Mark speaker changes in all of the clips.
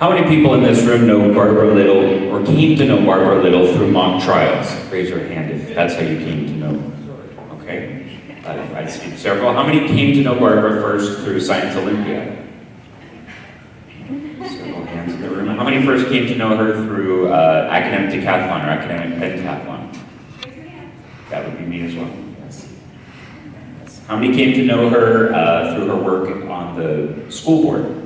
Speaker 1: How many people in this room know Barbara Little, or came to know Barbara Little through mock trials? Raise your hand if that's how you came to know. Okay, I see several. How many came to know Barbara first through Science Olympiad? Several hands in the room. How many first came to know her through academic decathlon or academic pentathlon? That would be me as well. Yes. How many came to know her through her work on the school board?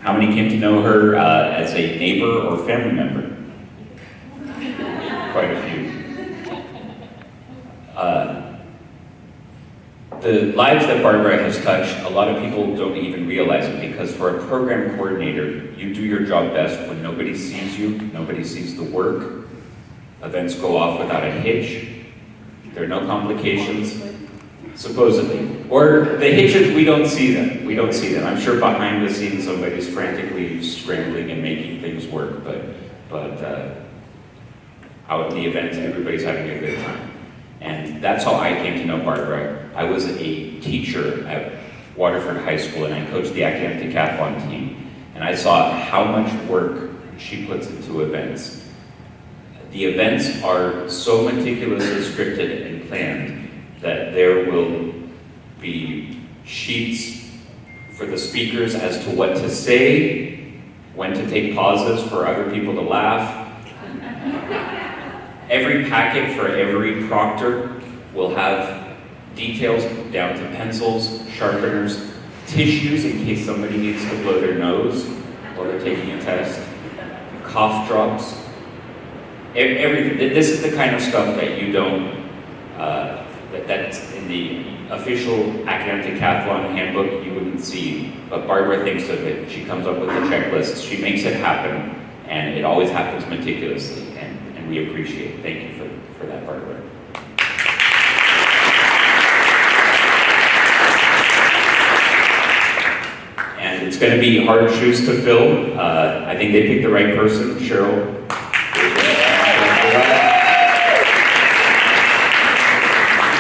Speaker 1: How many came to know her as a neighbor or family member? Quite a few. The lives that Barbara has touched, a lot of people don't even realize it, because for a program coordinator, you do your job best when nobody sees you, nobody sees the work. Events go off without a hitch. There are no complications, supposedly. Or the hitches, we don't see them. We don't see them. I'm sure behind the scenes somebody's frantically scrambling and making things work, but out in the events, everybody's having a good time. And that's how I came to know Barbara. I was a teacher at Waterford High School, and I coached the academic decathlon team. And I saw how much work she puts into events. The events are so meticulously scripted and planned that there will be sheets for the speakers as to what to say, when to take pauses for other people to laugh. Every packet for every proctor will have details down to pencils, sharpeners, tissues in case somebody needs to blow their nose while they're taking a test, cough drops, everything. This is the kind of stuff that you don't, that's in the official academic decathlon handbook you wouldn't see, but Barbara thinks of it. She comes up with the checklists, she makes it happen, and it always happens meticulously, and we appreciate it. Thank you for that, Barbara. And it's going to be hard shoes to fill. I think they picked the right person, Cheryl.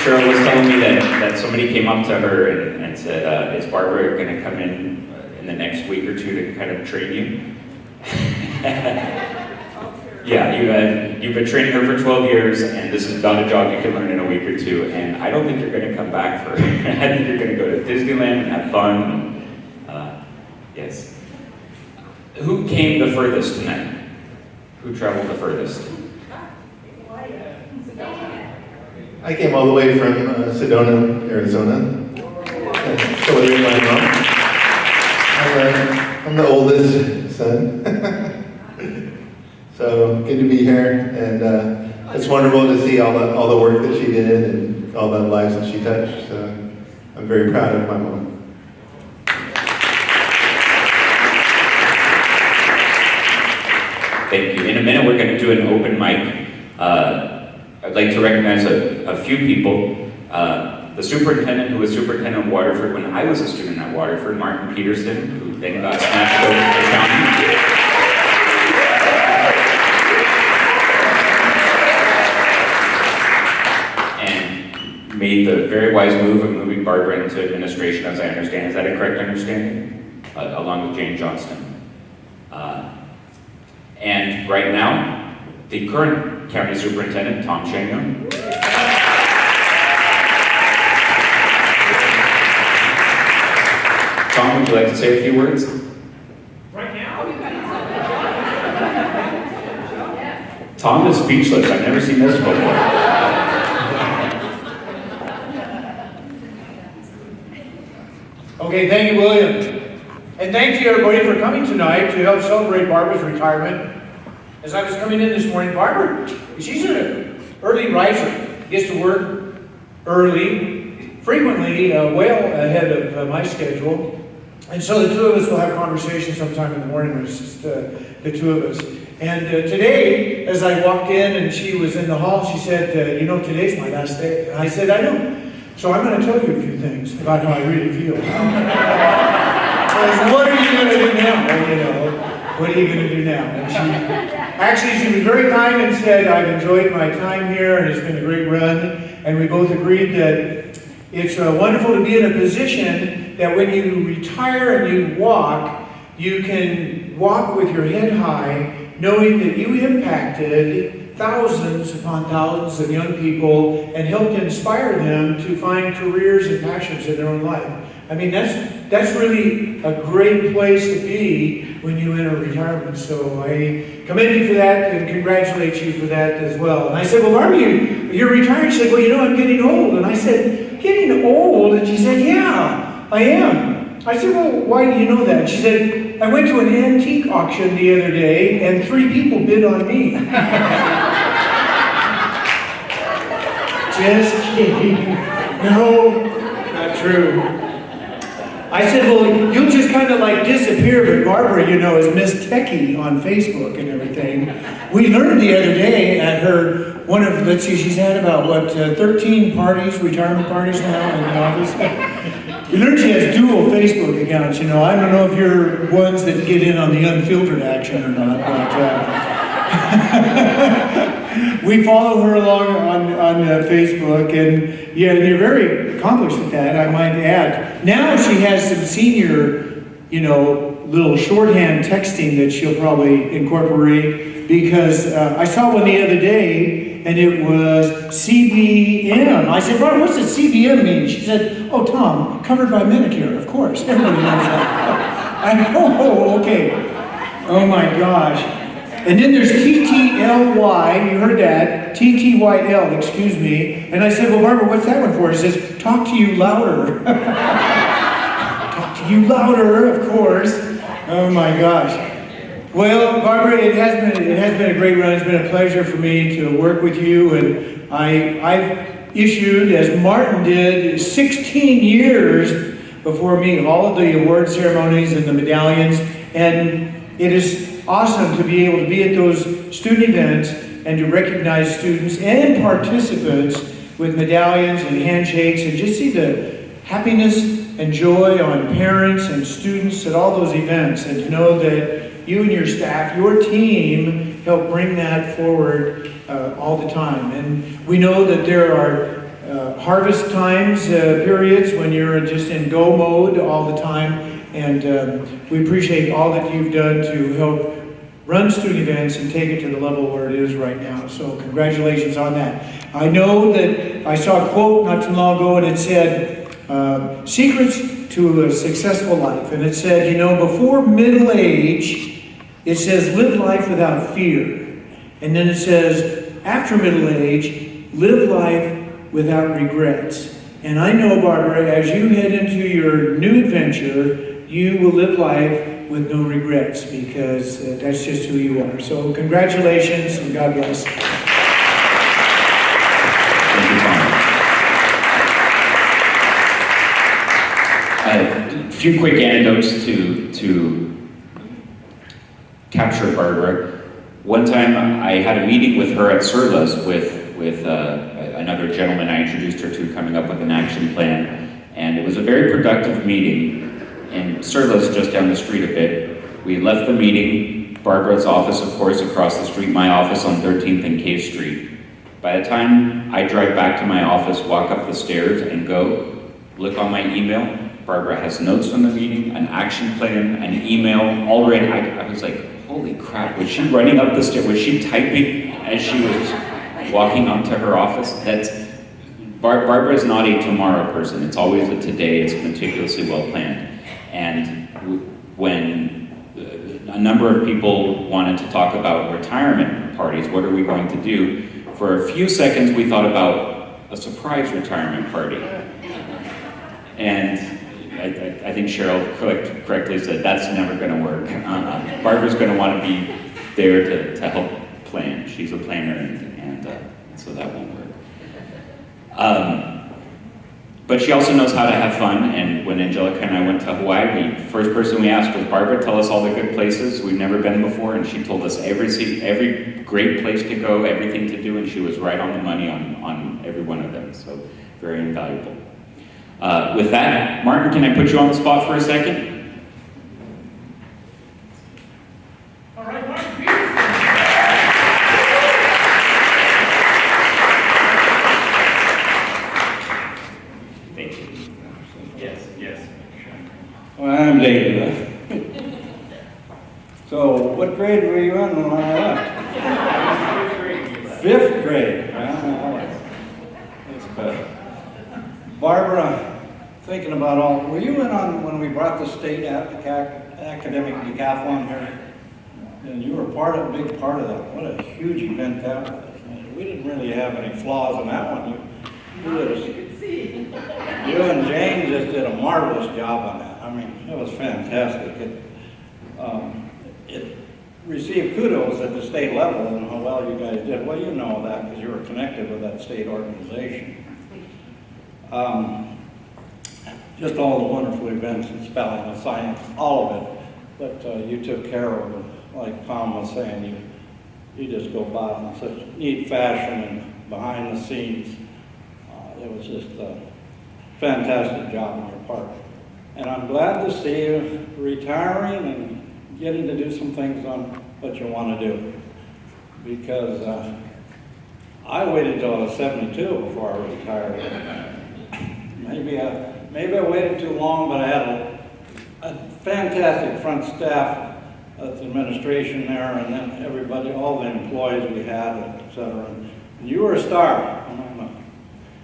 Speaker 1: Cheryl was telling me that somebody came up to her and said, is Barbara going to come in the next week or two to kind of train you? Yeah, you've been training her for 12 years, and this is not a job you can learn in a week or two, and I don't think you're going to come back for it. I think you're going to go to Disneyland and have fun. Yes. Who came the furthest tonight? Who traveled the furthest?
Speaker 2: I came all the way from Sedona, Arizona. So with my mom. I'm the oldest son. So good to be here, and it's wonderful to see all the work that she did and all the lives that she touched. So I'm very proud of my mom.
Speaker 1: Thank you. In a minute, we're going to do an open mic. I'd like to recognize a few people. The superintendent who was superintendent of Waterford when I was a student at Waterford, Martin Peterson, who then got snatched over to the county. Made the very wise move of moving Barbara into administration, as I understand. Is that a correct understanding? Along with Jane Johnston. And right now, the current county superintendent, Tom Shango. Tom, would you like to say a few words?
Speaker 3: Right now?
Speaker 1: Tom is speechless. I've never seen this before.
Speaker 3: Okay, thank you, William. And thank you, everybody, for coming tonight to help celebrate Barbara's retirement. As I was coming in this morning, Barbara, she's an early riser, gets to work early, frequently well ahead of my schedule. And so the two of us will have conversations sometime in the morning when it's just the two of us. And today, as I walked in and she was in the hall, she said, you know, today's my last day. And I said, I know. So I'm going to tell you a few things about how I really feel. What are you going to do now? Well, you know, what are you going to do now? And she was very kind and said, I've enjoyed my time here and it's been a great run. And we both agreed that it's wonderful to be in a position that when you retire and you can walk with your head high, knowing that you impacted thousands upon thousands of young people and helped inspire them to find careers and passions in their own life. I mean, that's really a great place to be when you enter retirement. So I commend you for that and congratulate you for that as well. And I said, well, Barbara, you're retiring. She said, well, you know, I'm getting old. And I said, getting old? And she said, yeah, I am. I said, well, why do you know that? She said, I went to an antique auction the other day and 3 people bid on me. Just kidding. No, not true. I said, well, you'll just kind of like disappear, but Barbara, you know, is Miss Techie on Facebook and everything. We learned the other day at her, let's see, she's had about, 13 parties, retirement parties now in the office. We learned she has dual Facebook accounts, you know. I don't know if you're ones that get in on the unfiltered action or not, but we follow her along on Facebook, and yeah, you're very accomplished at that, I might add. Now she has some senior, you know, little shorthand texting that she'll probably incorporate, because I saw one the other day, and it was CBM. I said, Barbara, what's the CBM mean? She said, oh, Tom, covered by Medicare, of course. Everybody knows that. I know, oh, okay. Oh my gosh. And then there's TTLY, you heard that, TTYL, excuse me. And I said, well, Barbara, what's that one for? She says, talk to you louder. Talk to you louder, of course. Oh my gosh. Well, Barbara, it has been a great run. It's been a pleasure for me to work with you. And I've issued, as Martin did, 16 years before me, all of the award ceremonies and the medallions. And it is awesome to be able to be at those student events and to recognize students and participants with medallions and handshakes, and just see the happiness and joy on parents and students at all those events, and to know that you and your staff, your team, help bring that forward all the time. And we know that there are harvest times, periods when you're just in go mode all the time, and we appreciate all that you've done to help run student events and take it to the level where it is right now. So congratulations on that. I know that I saw a quote not too long ago, and it said, secrets to a successful life. And it said, you know, before middle age, it says live life without fear. And then it says, after middle age, live life without regrets. And I know, Barbara, as you head into your new adventure, you will live life with no regrets, because that's just who you are. So congratulations, and God bless.
Speaker 1: Thank you, Tom. A few quick anecdotes to capture Barbara. One time I had a meeting with her at Stanislaus with another gentleman I introduced her to, coming up with an action plan, and it was a very productive meeting. And Stanislaus just down the street a bit. We left the meeting, Barbara's office, of course, across the street, my office on 13th and Cave Street. By the time I drive back to my office, walk up the stairs and go, look on my email, Barbara has notes from the meeting, an action plan, an email, already. I was like, holy crap, was she running up the stairs? Was she typing as she was walking up to her office? Barbara is not a tomorrow person. It's always a today. It's meticulously well planned. And when a number of people wanted to talk about retirement parties, what are we going to do? For a few seconds, we thought about a surprise retirement party. And I think Cheryl correctly said, that's never going to work. Barbara's going to want to be there to help plan. She's a planner, and so that won't work. But she also knows how to have fun, and when Angelica and I went to Hawaii, the first person we asked was, Barbara, tell us all the good places we've never been before, and she told us every great place to go, everything to do, and she was right on the money on every one of them, so very invaluable. With that, Martin, can I put you on the spot for a second?
Speaker 3: All right, Martin, beautiful.
Speaker 1: Thank you. Yes.
Speaker 4: 5th grade. Well, that's better. Barbara, thinking about all, were you in on when we brought the state academic decathlon here? And you were a big part of that. What a huge event that was. We didn't really have any flaws in that one. You and Jane just did a marvelous job on that. I mean, it was fantastic. It received kudos at the state level and how well you guys did. Well, you know that because you were connected with that state organization. Just all the wonderful events in spelling and science, all of it. But you took care of it. Like Tom was saying, you just go by in such neat fashion and behind the scenes. It was just a fantastic job on your part. And I'm glad to see you retiring and getting to do some things on what you want to do. Because I waited till I was 72 before I retired. Maybe I waited too long, but I had a fantastic front staff at the administration there, and then everybody, all the employees we had, et cetera. And you were a star among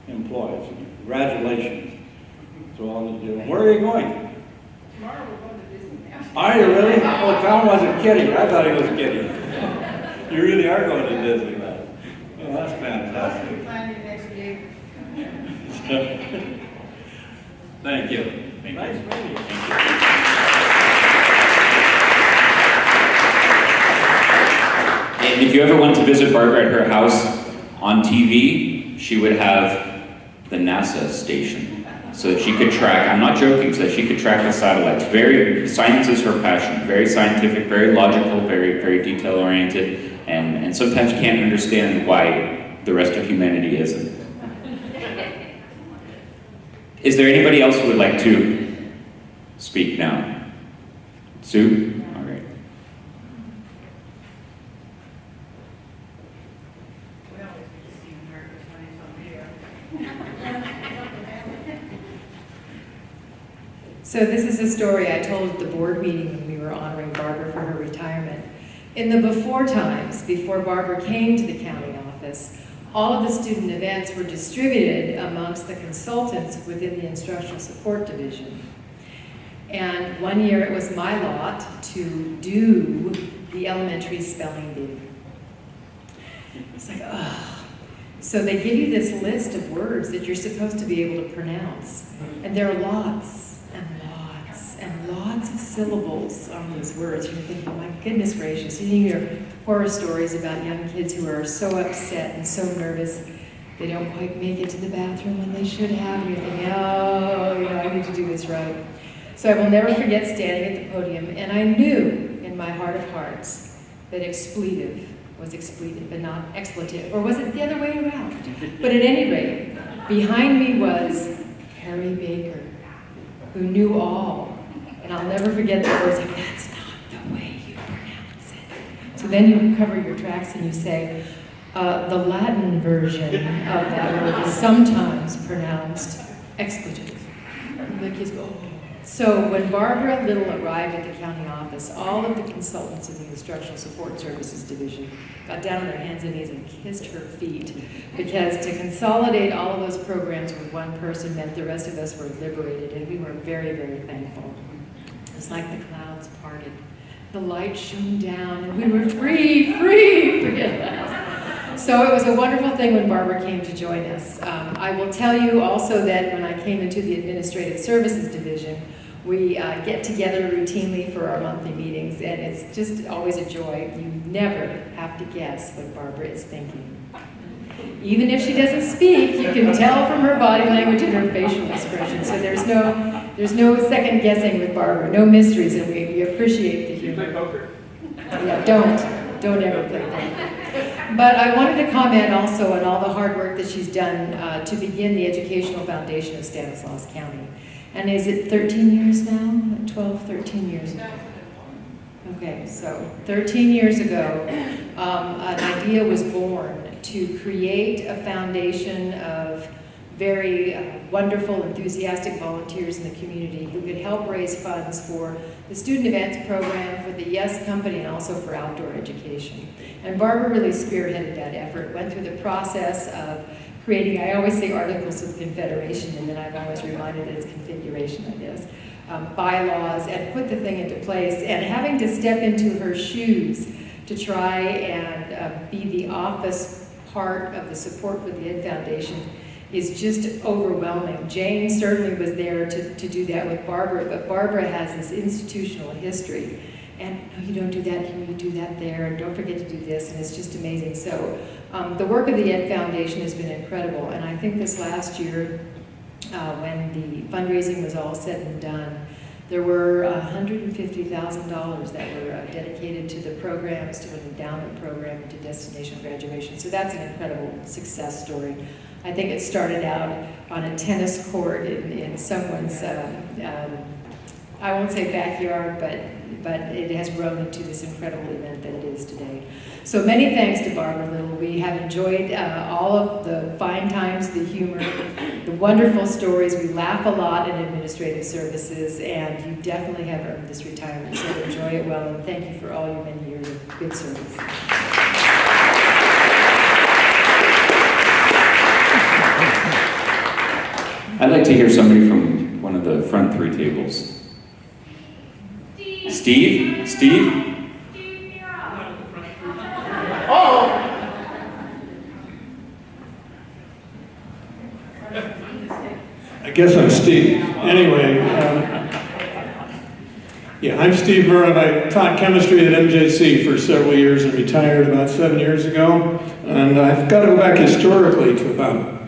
Speaker 4: the employees. Congratulations to all of you. Where are you going?
Speaker 5: Tomorrow we're going to Disney now.
Speaker 4: Are you really? Oh, Tom wasn't kidding. I thought he was kidding. You really are going to Disney now. Oh, that's fantastic.
Speaker 5: We're planning next week.
Speaker 4: Thank you. Nice meeting you.
Speaker 1: And if you ever want to visit Barbara at her house on TV, she would have the NASA station so that she could track, I'm not joking, so that she could track the satellites. Science is her passion, very scientific, very logical, very detail oriented, and sometimes can't understand why the rest of humanity isn't. Is there anybody else who would like to speak now? Sue? All right.
Speaker 5: Well, it's just even nervous when it's on video.
Speaker 6: So this is a story I told at the board meeting when we were honoring Barbara for her retirement. In the before times, before Barbara came to the county office, all of the student events were distributed amongst the consultants within the instructional support division. And one year it was my lot to do the elementary spelling bee. It's like, ugh. So they give you this list of words that you're supposed to be able to pronounce. And there are lots and lots and lots of syllables on these words. You're thinking, my goodness gracious. You hear horror stories about young kids who are so upset and so nervous they don't quite make it to the bathroom when they should have. And you're thinking, oh, I need to do this right. So I will never forget standing at the podium, and I knew in my heart of hearts that expletive was expletive and not expletive. Or was it the other way around? But at any rate, behind me was Harry Baker, who knew all. And I'll never forget the words like, that's not the way you pronounce it. So then you cover your tracks and you say, the Latin version of that word is sometimes pronounced expletive. And the kids go, oh. So when Barbara Little arrived at the county office, all of the consultants in the Instructional Support Services Division got down on their hands and knees and kissed her feet, because to consolidate all of those programs with one person meant the rest of us were liberated, and we were very, very thankful. It's like the clouds parted. The light shone down, and we were free, forget that. So it was a wonderful thing when Barbara came to join us. I will tell you also that when I came into the Administrative Services Division, we get together routinely for our monthly meetings, and it's just always a joy. You never have to guess what Barbara is thinking. Even if she doesn't speak, you can tell from her body language and her facial expression. So there's no second guessing with Barbara, no mysteries, and we appreciate the humor.
Speaker 3: You play poker?
Speaker 6: Yeah, don't ever play poker. But I wanted to comment also on all the hard work that she's done to begin the educational foundation of Stanislaus County. And is it 13 years now? 12, 13 years now? Okay, so 13 years ago, an idea was born to create a foundation of very wonderful, enthusiastic volunteers in the community who could help raise funds for the student events program, for the Yes Company, and also for outdoor education. And Barbara really spearheaded that effort, went through the process of creating, I always say articles of confederation, and then I've always reminded it it's configuration, I guess, bylaws, and put the thing into place. And having to step into her shoes to try and be the office part of the support for the Ed Foundation is just overwhelming. Jane certainly was there to do that with Barbara, but Barbara has this institutional history. And no, you don't do that here, you do that there, and don't forget to do this, and it's just amazing. So the work of the Ed Foundation has been incredible, and I think this last year, when the fundraising was all said and done, there were $150,000 that were dedicated to the programs, to an endowment program, and to destination graduation. So that's an incredible success story. I think it started out on a tennis court in someone's, I won't say backyard, but it has grown into this incredible event that it is today. So many thanks to Barbara Little. We have enjoyed all of the fine times, the humor, the wonderful stories. We laugh a lot in administrative services, and you definitely have earned this retirement. So enjoy it well, and thank you for all your many years of good service.
Speaker 1: I'd like to hear somebody from one of the front three tables. Steve? Steve?
Speaker 3: Oh!
Speaker 7: I guess I'm Steve. Anyway, yeah, I'm Steve Murray. I taught chemistry at MJC for several years and retired about 7 years ago. And I've got to go back historically to about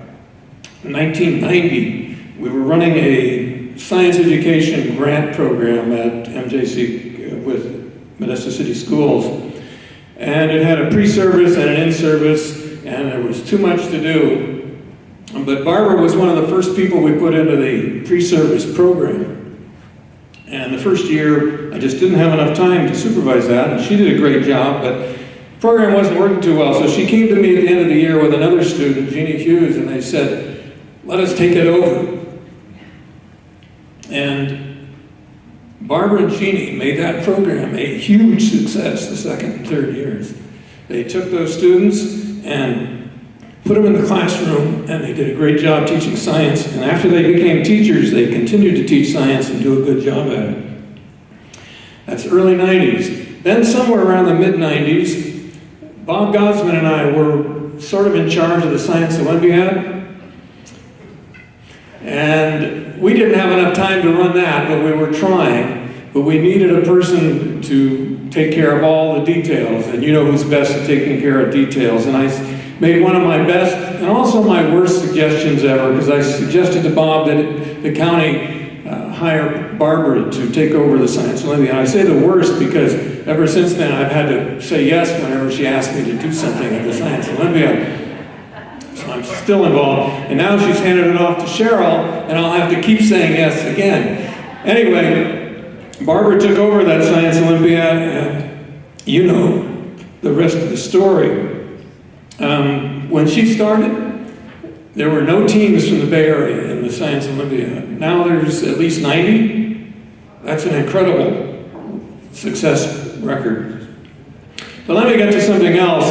Speaker 7: 1990. We were running a science education grant program at MJC with Modesto City Schools. And it had a pre-service and an in-service, and there was too much to do. But Barbara was one of the first people we put into the pre-service program. And the first year, I just didn't have enough time to supervise that, and she did a great job, but the program wasn't working too well, so she came to me at the end of the year with another student, Jeannie Hughes, and they said, let us take it over. And Barbara and Jeannie made that program a huge success the second and third years. They took those students and put them in the classroom, and they did a great job teaching science. And after they became teachers, they continued to teach science and do a good job at it. That's early 90s. Then somewhere around the mid-90s, Bob Gosman and I were sort of in charge of the Science Olympiad. And we didn't have enough time to run that, but we were trying. But we needed a person to take care of all the details, and you know who's best at taking care of details. And I made one of my best and also my worst suggestions ever, because I suggested to Bob that the county hire Barbara to take over the Science Olympiad. I say the worst because ever since then I've had to say yes whenever she asked me to do something at the Science Olympiad. So I'm still involved. And now she's handed it off to Cheryl, and I'll have to keep saying yes again. Anyway, Barbara took over that Science Olympiad, and you know the rest of the story. When she started, there were no teams from the Bay Area in the Science Olympiad. Now there's at least 90. That's an incredible success record. But let me get to something else.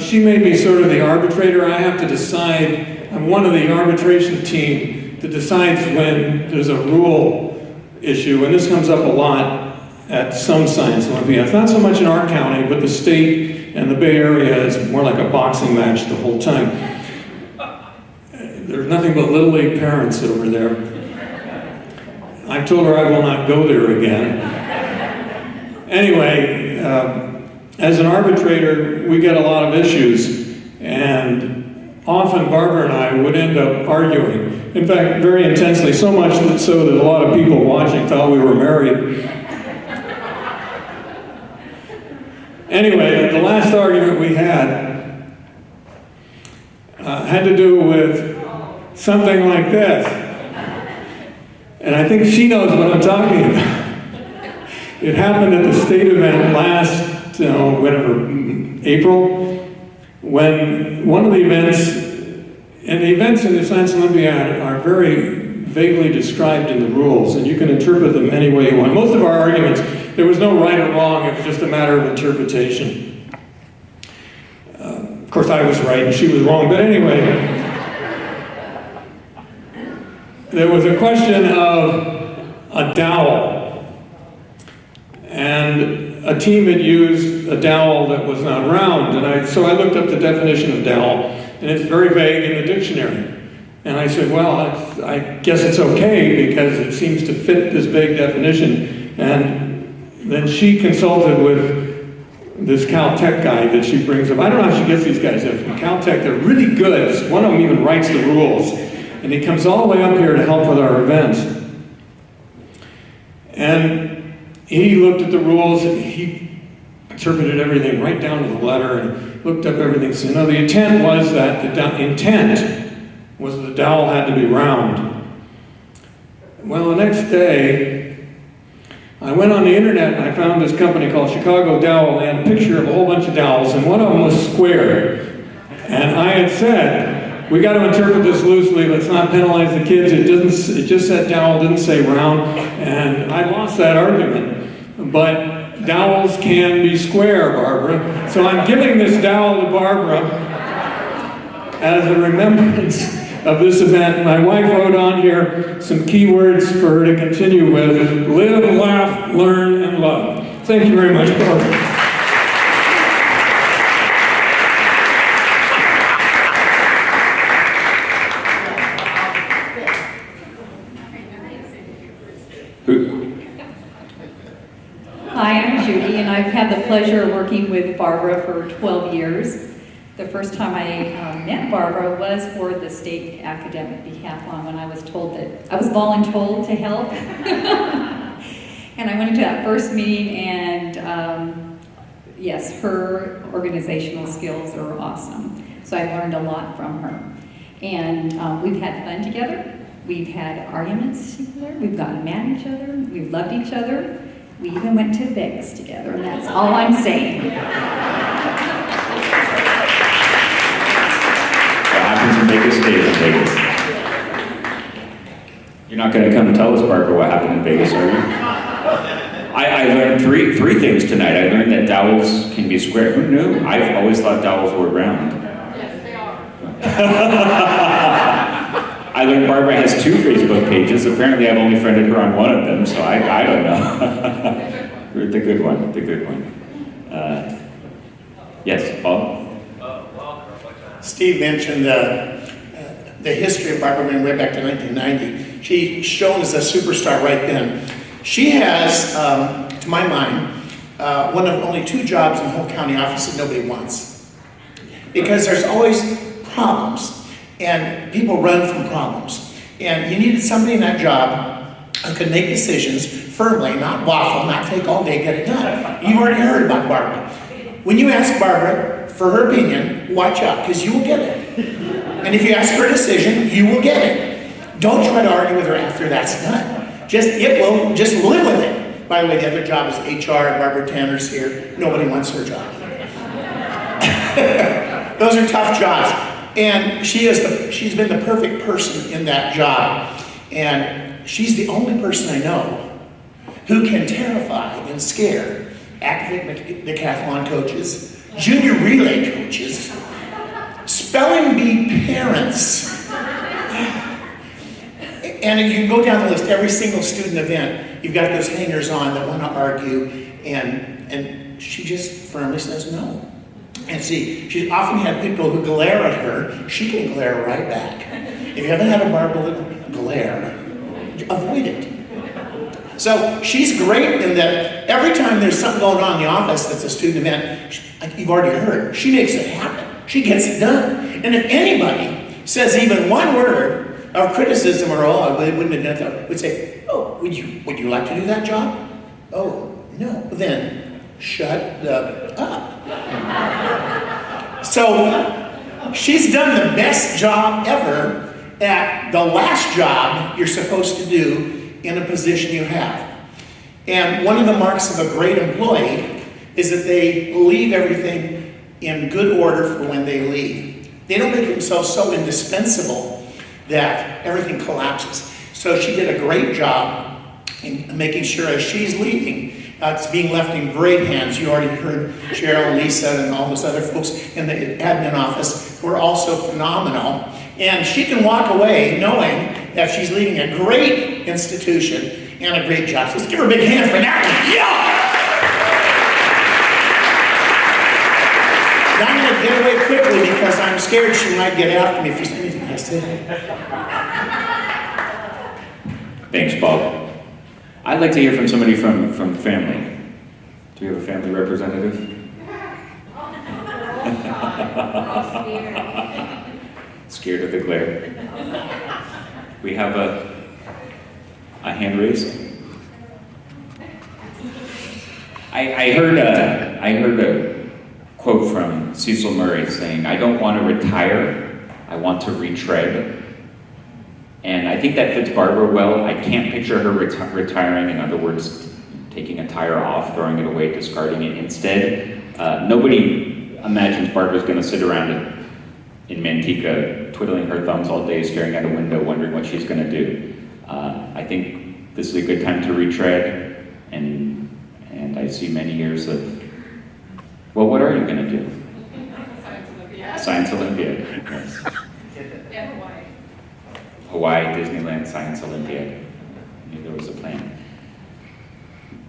Speaker 7: She made me sort of the arbitrator. I have to decide. I'm one of the arbitration team that decides when there's a rule issue, and this comes up a lot at some Science Olympiads. Not so much in our county, but the state and the Bay Area is more like a boxing match the whole time. There's nothing but Little League parents over there. I've told her I will not go there again. Anyway, as an arbitrator, we get a lot of issues, and often Barbara and I would end up arguing. In fact, very intensely, so much so that a lot of people watching thought we were married. Anyway, the last argument we had to do with something like this. And I think she knows what I'm talking about. It happened at the state event last, April, when one of the events And the events in the Science Olympiad are very vaguely described in the rules, and you can interpret them any way you want. Most of our arguments, there was no right or wrong, it was just a matter of interpretation. Of course, I was right and she was wrong, but anyway, there was a question of a dowel, and a team had used a dowel that was not round, and so I looked up the definition of dowel, and it's very vague in the dictionary. And I said, well, I guess it's okay because it seems to fit this vague definition. And then she consulted with this Caltech guy that she brings up. I don't know how she gets these guys in from Caltech. They're really good. One of them even writes the rules. And he comes all the way up here to help with our events. And he looked at the rules and he interpreted everything right down to the letter and looked up everything. So, the intent was that the dowel had to be round. Well, the next day, I went on the internet and I found this company called Chicago Dowel. They had a picture of a whole bunch of dowels, and one of them was square. And I had said, we got to interpret this loosely, let's not penalize the kids. It just said dowel, didn't say round, and I lost that argument. But dowels can be square, Barbara. So I'm giving this dowel to Barbara as a remembrance of this event. My wife wrote on here some key words for her to continue with: live, laugh, learn, and love. Thank you very much, Barbara.
Speaker 8: Hi, I'm Judy, and I've had the pleasure of working with Barbara for 12 years. The first time I met Barbara was for the state academic decathlon, when I was told that I was voluntold to help. And I went into that first meeting, and yes, her organizational skills are awesome. So I learned a lot from her. And we've had fun together. We've had arguments together. We've gotten mad at each other. We've loved each other. We even went to Vegas together, and that's all I'm saying.
Speaker 1: What happens in Vegas stays in Vegas. You're not going to come and tell us, Barbara, what happened in Vegas, are you? I learned three things tonight. I learned that dowels can be square. Who knew? I've always thought dowels were round.
Speaker 5: Yes, they are.
Speaker 1: I learned Barbara has 2 Facebook pages. Apparently I've only friended her on one of them, so I don't know. The good one, the good one. Yes, Paul?
Speaker 9: Steve mentioned the history of Barbara going way back to 1990. She's shown as a superstar right then. She has, to my mind, one of only 2 jobs in the whole county office that nobody wants. Because there's always problems, and people run from problems. And you needed somebody in that job who could make decisions firmly, not waffle, not take all day, get it done. You've already heard about Barbara. When you ask Barbara for her opinion, watch out, because you will get it. And if you ask for a decision, you will get it. Don't try to argue with her after that's done. Just live with it. By the way, the other job is HR, and Barbara Tanner's here. Nobody wants her job. Those are tough jobs. And she's been the perfect person in that job. And she's the only person I know who can terrify and scare academic decathlon coaches, junior relay coaches, spelling bee parents. And you can go down the list, every single student event, you've got those hangers-on that want to argue, and she just firmly says no. And see, she's often had people who glare at her. She can glare right back. If you haven't had a Barbara glare, avoid it. So she's great in that every time there's something going on in the office that's a student event, like you've already heard, she makes it happen. She gets it done. And if anybody says even one word of criticism or, oh, they wouldn't have done that, would say, oh, would you like to do that job? Oh, no. Then shut up. So she's done the best job ever at the last job you're supposed to do in a position you have. And one of the marks of a great employee is that they leave everything in good order for when they leave. They don't make themselves so indispensable that everything collapses. So she did a great job in making sure as she's leaving, it's being left in great hands. You already heard Cheryl, Lisa, and all those other folks in the admin office who are also phenomenal. And she can walk away knowing that she's leaving a great institution and a great job. So let's give her a big hand for that. Yeah! Now I'm going to get away quickly because I'm scared she might get after me if there's anything I say.
Speaker 1: Thanks, Bob. I'd like to hear from somebody from family. Do we have a family representative? Scared of the glare. We have a hand raised. I heard a quote from Cecil Murray saying, "I don't want to retire, I want to retread." And I think that fits Barbara well. I can't picture her retiring, in other words, taking a tire off, throwing it away, discarding it. Instead, nobody imagines Barbara's going to sit around in Manteca twiddling her thumbs all day, staring out a window, wondering what she's going to do. I think this is a good time to retread, and I see many years of, well, what are you going to do? Science Olympiad. Yes.
Speaker 5: And
Speaker 1: Hawaii, Disneyland, Science Olympiad. I knew there was a plan.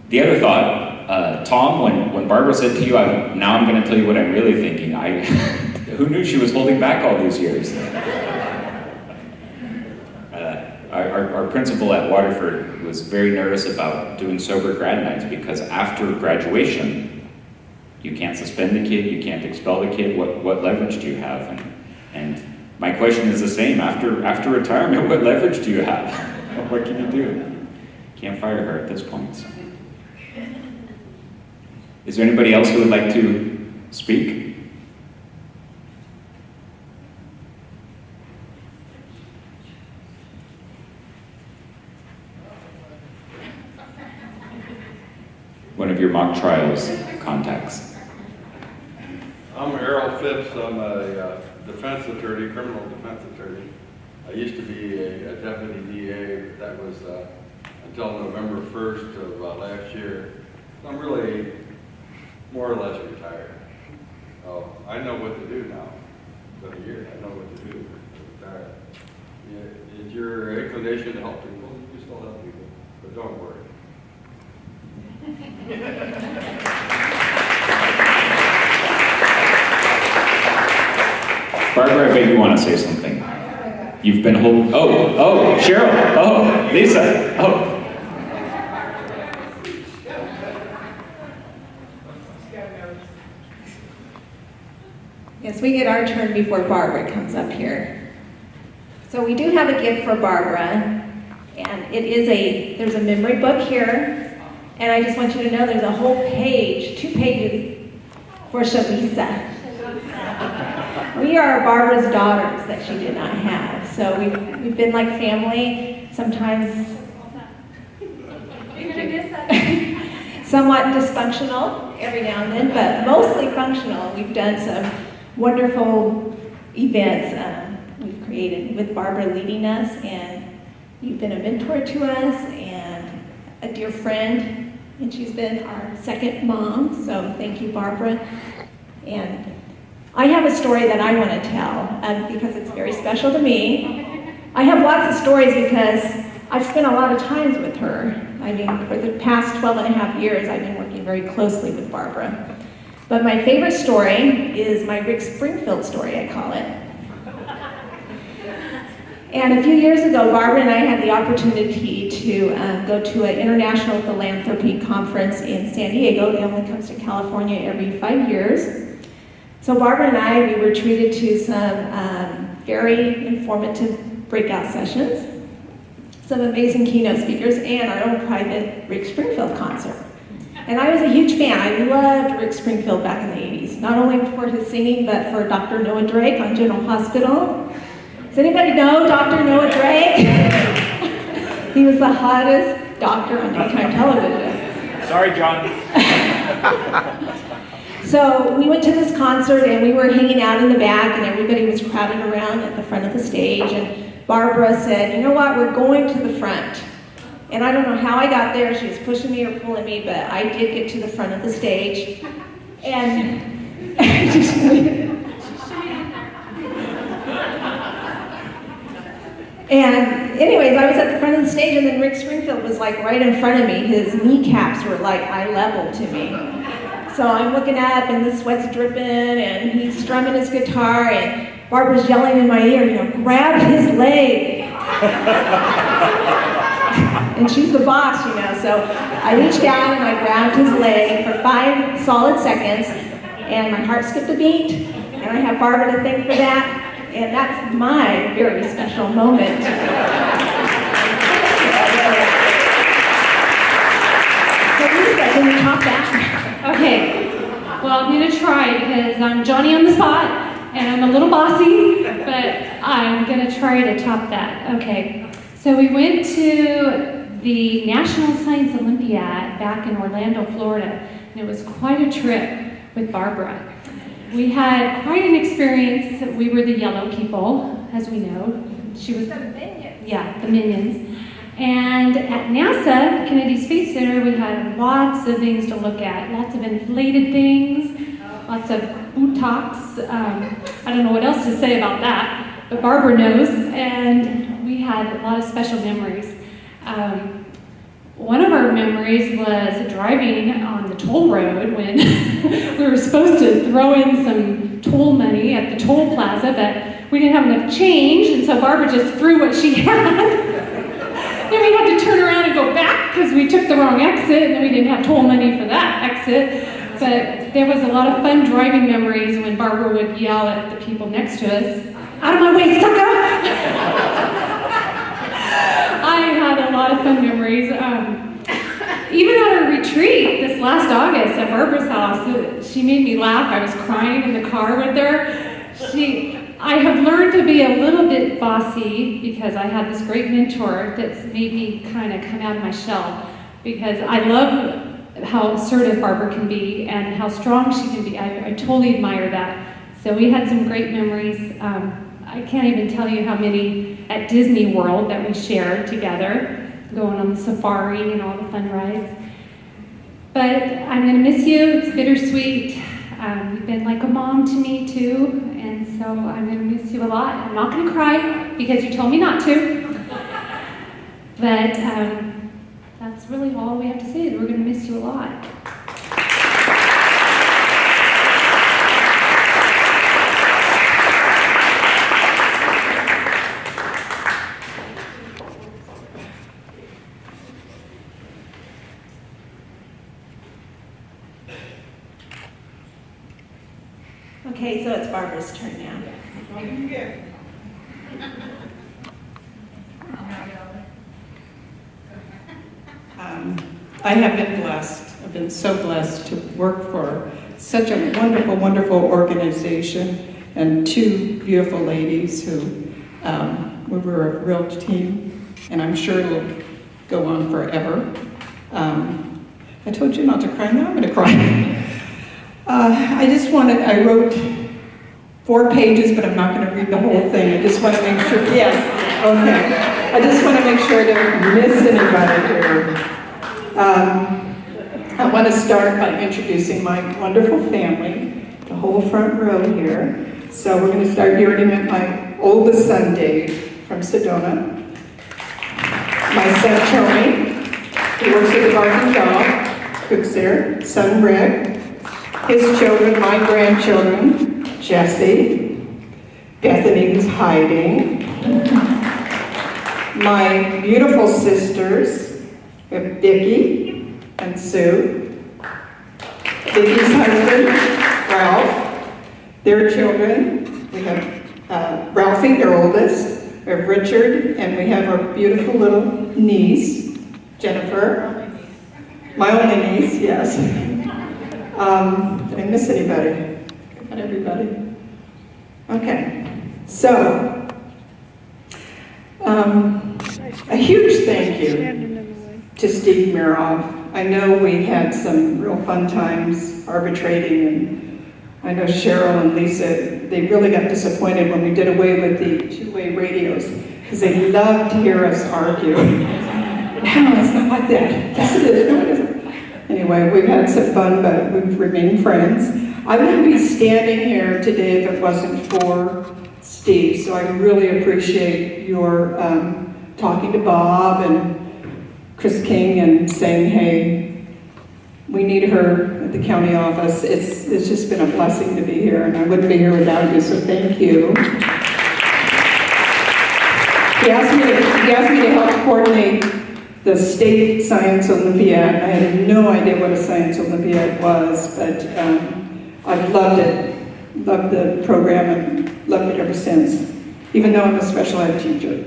Speaker 1: The other thought, Tom, when Barbara said to you, now I'm going to tell you what I'm really thinking, who knew she was holding back all these years? Our principal at Waterford was very nervous about doing sober grad nights because after graduation, you can't suspend the kid, you can't expel the kid, what leverage do you have? And my question is the same. After retirement, what leverage do you have? What can you do? Can't fire her at this point. So. Is there anybody else who would like to speak? One of your mock trials contacts.
Speaker 10: I'm Errol Phipps. I'm a defense attorney, criminal defense attorney. I used to be a deputy DA, but that was until November 1st of last year. So I'm really more or less retired. Oh, I know what to do now. It's been a year, I know what to do to retire. It's your inclination to help people, you still help people, but don't worry.
Speaker 1: Barbara, I bet you want to say something. You've been holding, oh, Cheryl, oh, Lisa, oh.
Speaker 11: Yes, we get our turn before Barbara comes up here. So we do have a gift for Barbara, and there's a memory book here, and I just want you to know there's a whole page, 2 pages for Shalisa. We are Barbara's daughters that she did not have, so we've been like family, sometimes somewhat dysfunctional every now and then, but mostly functional. We've done some wonderful events we've created with Barbara leading us, and you've been a mentor to us and a dear friend, and she's been our second mom, so thank you, Barbara. And I have a story that I want to tell because it's very special to me. I have lots of stories because I've spent a lot of times with her. I mean, for the past 12 and a half years, I've been working very closely with Barbara. But my favorite story is my Rick Springfield story, I call it. And a few years ago, Barbara and I had the opportunity to go to an international philanthropy conference in San Diego. It only comes to California every 5 years. So Barbara and I, we were treated to some very informative breakout sessions, some amazing keynote speakers, and our own private Rick Springfield concert. And I was a huge fan. I loved Rick Springfield back in the 80s, not only for his singing, but for Dr. Noah Drake on General Hospital. Does anybody know Dr. Noah Drake? He was the hottest doctor on daytime television.
Speaker 3: Sorry, John.
Speaker 11: So we went to this concert and we were hanging out in the back and everybody was crowded around at the front of the stage, and Barbara said, you know what, we're going to the front. And I don't know how I got there, she was pushing me or pulling me, but I did get to the front of the stage. And I just And anyways, I was at the front of the stage and then Rick Springfield was like right in front of me. His kneecaps were like eye level to me. So I'm looking up and the sweat's dripping and he's strumming his guitar and Barbara's yelling in my ear, you know, grab his leg. And she's the boss, you know. So I reached down and I grabbed his leg for 5 solid seconds and my heart skipped a beat and I have Barbara to thank for that. And that's my very special moment. So Lisa, can you top that?
Speaker 8: Okay, well, I'm gonna try because I'm Johnny on the spot and I'm a little bossy, but I'm gonna try to top that. Okay, so we went to the National Science Olympiad back in Orlando, Florida, and it was quite a trip with Barbara. We had quite an experience. We were the yellow people, as we know. She was
Speaker 11: the Minions.
Speaker 8: Yeah, the Minions. And at NASA, Kennedy Space Center, we had lots of things to look at. Lots of inflated things, lots of botox. I don't know what else to say about that, but Barbara knows. And we had a lot of special memories. One of our memories was driving on the toll road when we were supposed to throw in some toll money at the toll plaza, but we didn't have enough change, and so Barbara just threw what she had. Then we had to turn around and go back because we took the wrong exit, and then we didn't have toll money for that exit. But there was a lot of fun driving memories when Barbara would yell at the people next to us, "Out of my way, sucker!" I had a lot of fun memories. Even at a retreat this last August at Barbara's house, she made me laugh. I was crying in the car with her. I have learned to be a little bit bossy because I had this great mentor that's made me kind of come out of my shell, because I love how assertive Barbara can be and how strong she can be. I totally admire that. So we had some great memories. I can't even tell you how many at Disney World that we shared together, going on the safari and all the fun rides. But I'm going to miss you. It's bittersweet. You've been like a mom to me too, and so I'm going to miss you a lot. I'm not going to cry because you told me not to. But that's really all we have to say. We're going to miss you a lot.
Speaker 11: Okay, so it's Barbara's turn now.
Speaker 12: I have been blessed. I've been so blessed to work for such a wonderful, wonderful organization and 2 beautiful ladies who we were a real team, and I'm sure it'll go on forever. I told you not to cry, now I'm going to cry. I wrote 4 pages, but I'm not going to read the whole thing. I just want to make sure, yes, okay. I just want to make sure I don't miss anybody here. I want to start by introducing my wonderful family, the whole front row here. So we're going to start here. I met my oldest son, Dave, from Sedona. My son, Tony, he works at the Bargain Dog, cooks there. Son, Rick. His children, my grandchildren, Jesse, Bethany, who's hiding. My beautiful sisters, we have Vicki and Sue. Vicki's husband, Ralph. Their children, we have Ralphie, their oldest. We have Richard, and we have our beautiful little niece, Jennifer. My only niece, yes. Did I miss anybody? Not everybody. Okay, so a huge thank you to Steve Miroff. I know we had some real fun times arbitrating, and I know Cheryl and Lisa, they really got disappointed when we did away with the two-way radios, because they loved to hear us argue. No, it's not like that. Yes, it is. No, it isn't. Anyway, we've had some fun, but we've remained friends. I wouldn't be standing here today if it wasn't for Steve, so I really appreciate your talking to Bob and Chris King and saying, hey, we need her at the county office. It's just been a blessing to be here, and I wouldn't be here without you, so thank you. He asked me to help coordinate the State Science Olympiad. I had no idea what a Science Olympiad was, but I've loved it. Loved the program and loved it ever since, even though I'm a special ed teacher.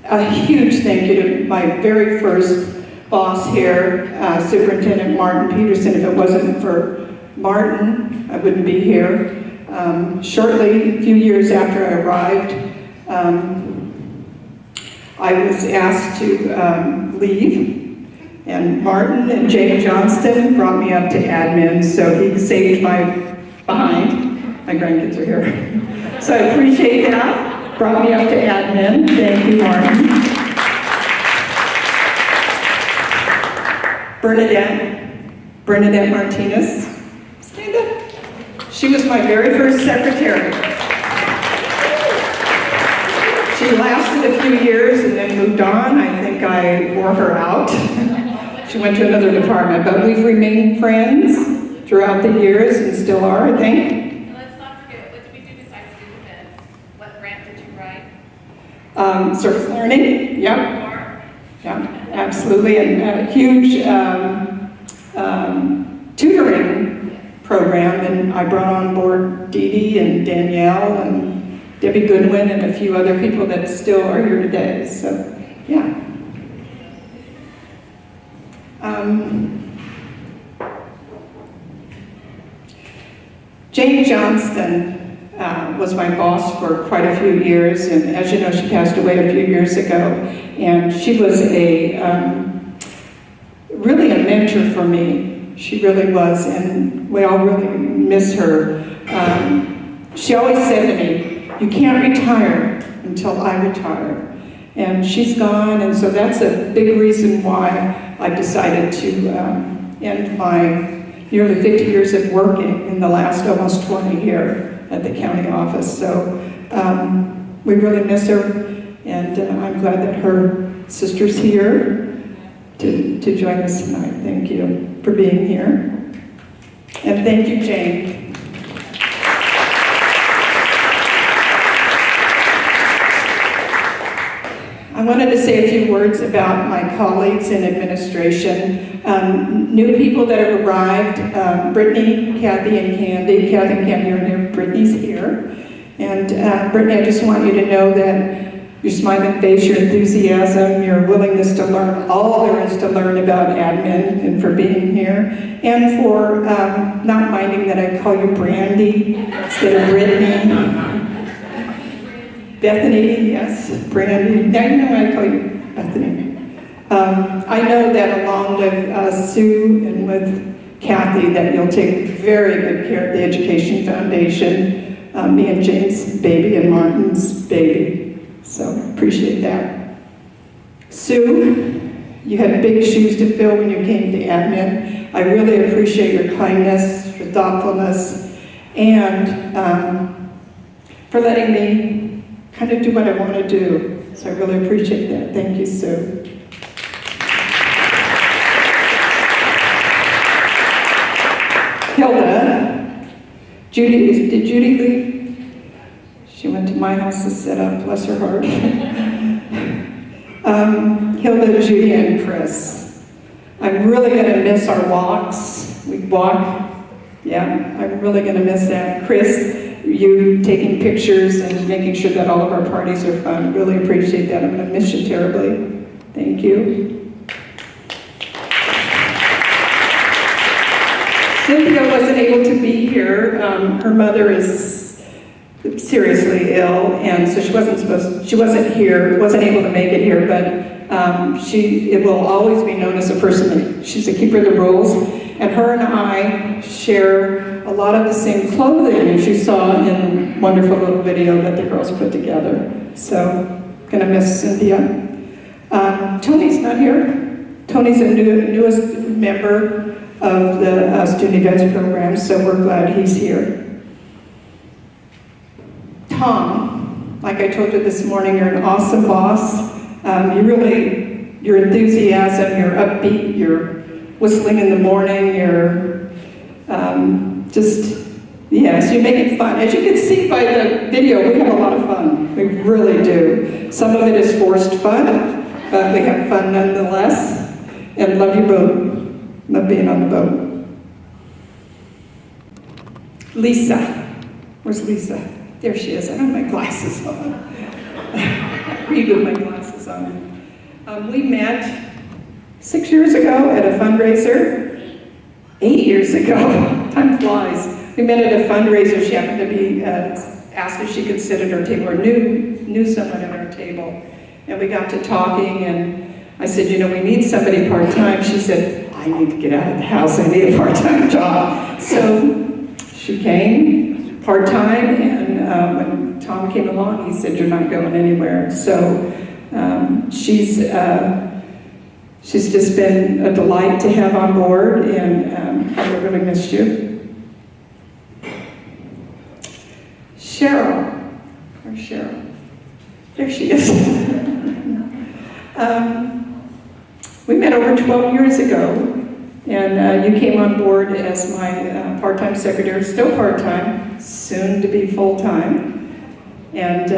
Speaker 12: A huge thank you to my very first boss here, Superintendent Martin Peterson. If it wasn't for Martin, I wouldn't be here. Shortly, a few years after I arrived, I was asked to leave, and Martin and Jane Johnston brought me up to admin, so he saved my behind. My grandkids are here. So I appreciate that. Brought me up to admin. Thank you, Martin. Bernadette Martinez. Stand up. She was my very first secretary. She lasted a few years and then moved on. I think I wore her out. She went to another department, but we've remained friends throughout the years and still are, I think.
Speaker 5: And let's not forget, what did we do besides student events? What grant did you write?
Speaker 12: Surface learning, yep. Yeah, absolutely, and a huge tutoring program, and I brought on board Dee Dee and Danielle and Debbie Goodwin and a few other people that still are here today, so yeah. Jane Johnston was my boss for quite a few years, and as you know, she passed away a few years ago, and she was really a mentor for me. She really was, and we all really miss her. She always said to me, you can't retire until I retire. And she's gone, and so that's a big reason why I decided to end my nearly 50 years of working in the last almost 20 here at the county office. So we really miss her, and I'm glad that her sister's here to join us tonight. Thank you for being here. And thank you, Jane. I wanted to say a few words about my colleagues in administration. New people that have arrived, Brittany, Kathy, and Candy. Kathy and Candy are here, Brittany's here. And Brittany, I just want you to know that your smiling face, your enthusiasm, your willingness to learn all there is to learn about admin, and for being here, and for not minding that I call you Brandy instead of Brittany. Bethany, yes, Brandy. Now you know I call you Bethany. I know that along with Sue and with Kathy that you'll take very good care of the Education Foundation, me and Jane's baby and Martin's baby. So appreciate that. Sue, you had big shoes to fill when you came to admin. I really appreciate your kindness, your thoughtfulness, and for letting me kind of do what I want to do. So I really appreciate that. Thank you, Sue. Hilda, did Judy leave? She went to my house to set up, bless her heart. Hilda, Judy, and Chris. I'm really going to miss our walks. We walk. Yeah, I'm really going to miss that. Chris, you taking pictures and making sure that all of our parties are fun. Really appreciate that. I'm going to miss you terribly. Thank you. Cynthia wasn't able to be here. Her mother is seriously ill, and so she wasn't able to make it here, but It will always be known as a person that she's a keeper of the rules. And her and I share a lot of the same clothing as you saw in the wonderful little video that the girls put together. So, gonna miss Cynthia. Tony's not here. Tony's the newest member of the student events program, so we're glad he's here. Tom, like I told you this morning, you're an awesome boss. Your enthusiasm, you're upbeat, you're whistling in the morning, you're yes, you make it fun. As you can see by the video, we have a lot of fun. We really do. Some of it is forced fun, but we have fun nonetheless. And love your boat. Love being on the boat. Lisa. Where's Lisa? There she is. I don't have my glasses on. Read with my glasses on. We met 6 years ago at a fundraiser. 8 years ago. Time flies. We met at a fundraiser. She happened to be asked if she could sit at our table, or knew someone at our table. And we got to talking, and I said, we need somebody part-time. She said, I need to get out of the house. I need a part-time job. So she came part-time, and when Tom came along, he said, you're not going anywhere. So she's just been a delight to have on board, and I really missed you. Cheryl. Where's Cheryl? There she is. We met over 12 years ago, and you came on board as my part-time secretary, still part-time, soon to be full-time. And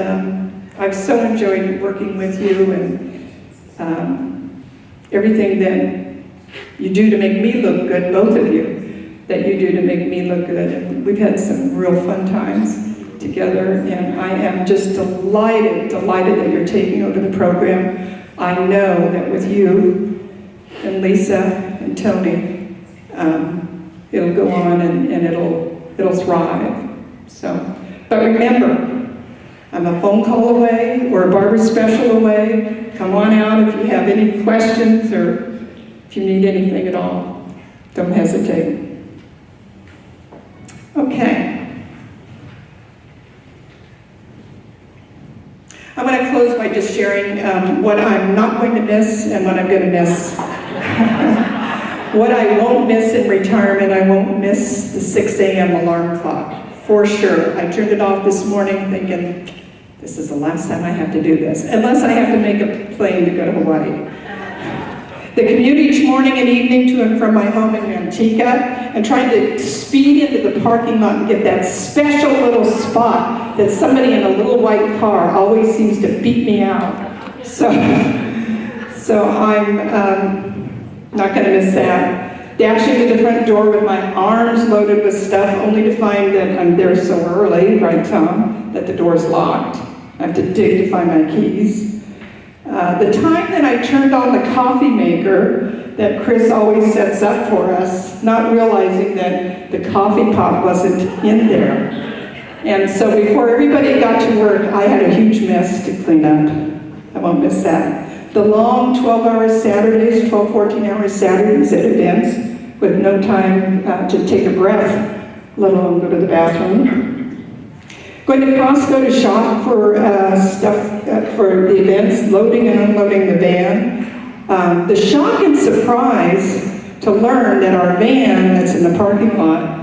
Speaker 12: I've so enjoyed working with you, and everything that you do to make me look good, both of you, that you do to make me look good. And we've had some real fun times together, and I am just delighted that you're taking over the program. I know that with you and Lisa and Tony, it'll go on and it'll thrive. So, but remember, I'm a phone call away or a Barbara special away. Come on out if you have any questions or if you need anything at all. Don't hesitate. Okay. I'm going to close by just sharing what I'm not going to miss and what I'm going to miss. What I won't miss in retirement, I won't miss the 6 a.m. alarm clock, for sure. I turned it off this morning thinking, this is the last time I have to do this, unless I have to make a plane to go to Hawaii. The commute each morning and evening to and from my home in Antigua, and trying to speed into the parking lot and get that special little spot that somebody in a little white car always seems to beat me out. So I'm not going to miss that. Dashing to the front door with my arms loaded with stuff, only to find that I'm there so early, right, Tom, that the door's locked. I have to dig to find my keys. The time that I turned on the coffee maker that Chris always sets up for us, not realizing that the coffee pot wasn't in there. And so before everybody got to work, I had a huge mess to clean up. I won't miss that. The long 12-hour Saturdays, 12, 14-hour Saturdays at events with no time to take a breath, let alone go to the bathroom. Going to Costco to shop for stuff for the events, loading and unloading the van. The shock and surprise to learn that our van that's in the parking lot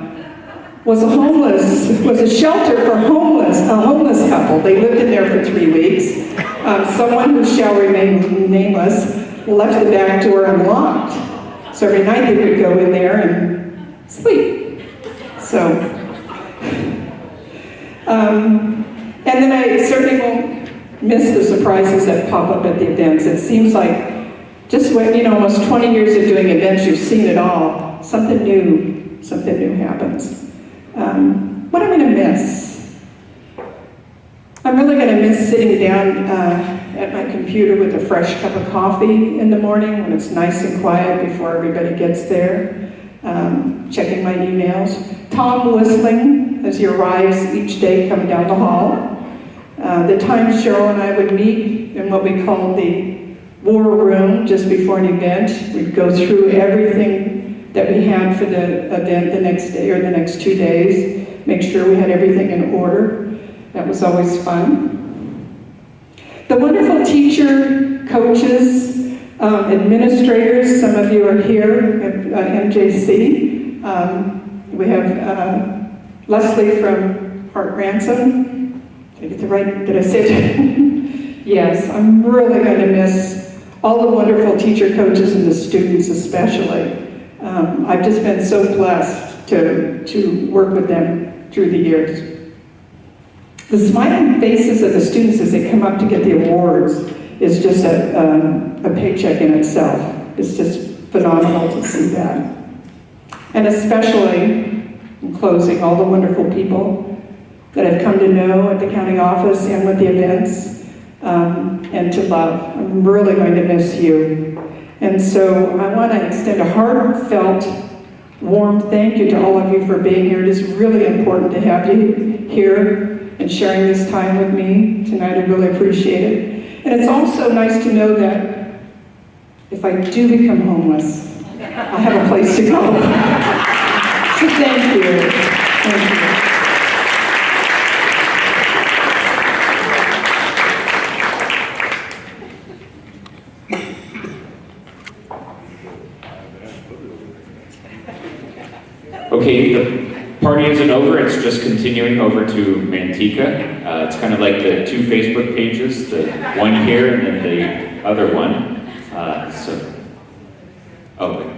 Speaker 12: was a shelter for a homeless couple. They lived in there for 3 weeks. Someone who shall remain nameless left the back door unlocked. So every night they would go in there and sleep. So. And then I certainly won't miss the surprises that pop up at the events. It seems like just when, almost 20 years of doing events, you've seen it all. Something new happens. What am I going to miss? I'm really going to miss sitting down at my computer with a fresh cup of coffee in the morning when it's nice and quiet before everybody gets there. Checking my emails. Tom whistling as he arrives each day coming down the hall. The times Cheryl and I would meet in what we called the war room just before an event. We'd go through everything that we had for the event the next day or the next 2 days, make sure we had everything in order. That was always fun. The wonderful teacher, coaches, administrators, some of you are here at MJC. We have Leslie from Hart Ransom. Did I get the right, did I say it? Yes, I'm really going to miss all the wonderful teacher, coaches, and the students especially. I've just been so blessed to work with them through the years. The smiling faces of the students as they come up to get the awards is just a paycheck in itself. It's just phenomenal to see that. And especially, in closing, all the wonderful people that I've come to know at the county office and with the events, and to love. I'm really going to miss you. And so I want to extend a heartfelt, warm thank you to all of you for being here. It is really important to have you here and sharing this time with me tonight. I really appreciate it. And it's also nice to know that if I do become homeless, I have a place to go. So thank you. Thank you.
Speaker 1: Okay, the party isn't over, it's just continuing over to Manteca. It's kind of like the two Facebook pages, the one here and then the other one. Okay.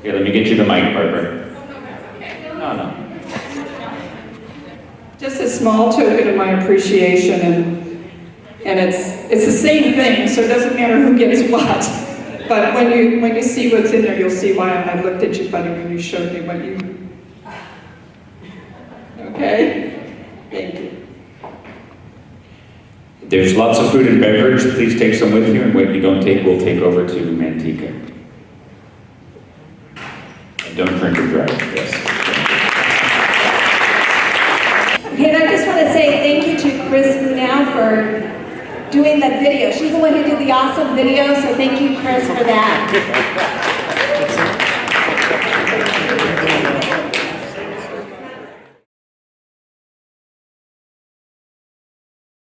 Speaker 1: Here, let me get you the mic, Barbara. No.
Speaker 12: Just a small token of my appreciation, and it's the same thing, so it doesn't matter who gets what. But when you see what's in there, you'll see why I looked at you funny when you showed me what you. Okay? Thank you.
Speaker 1: There's lots of food and beverage. Please take some with you, and what you don't take, we'll take over to Manteca. And don't drink or drive, yes.
Speaker 11: Okay, and I just want to say thank you to Chris now for doing that video. She's the one who did the awesome video, so thank you, Chris, for that.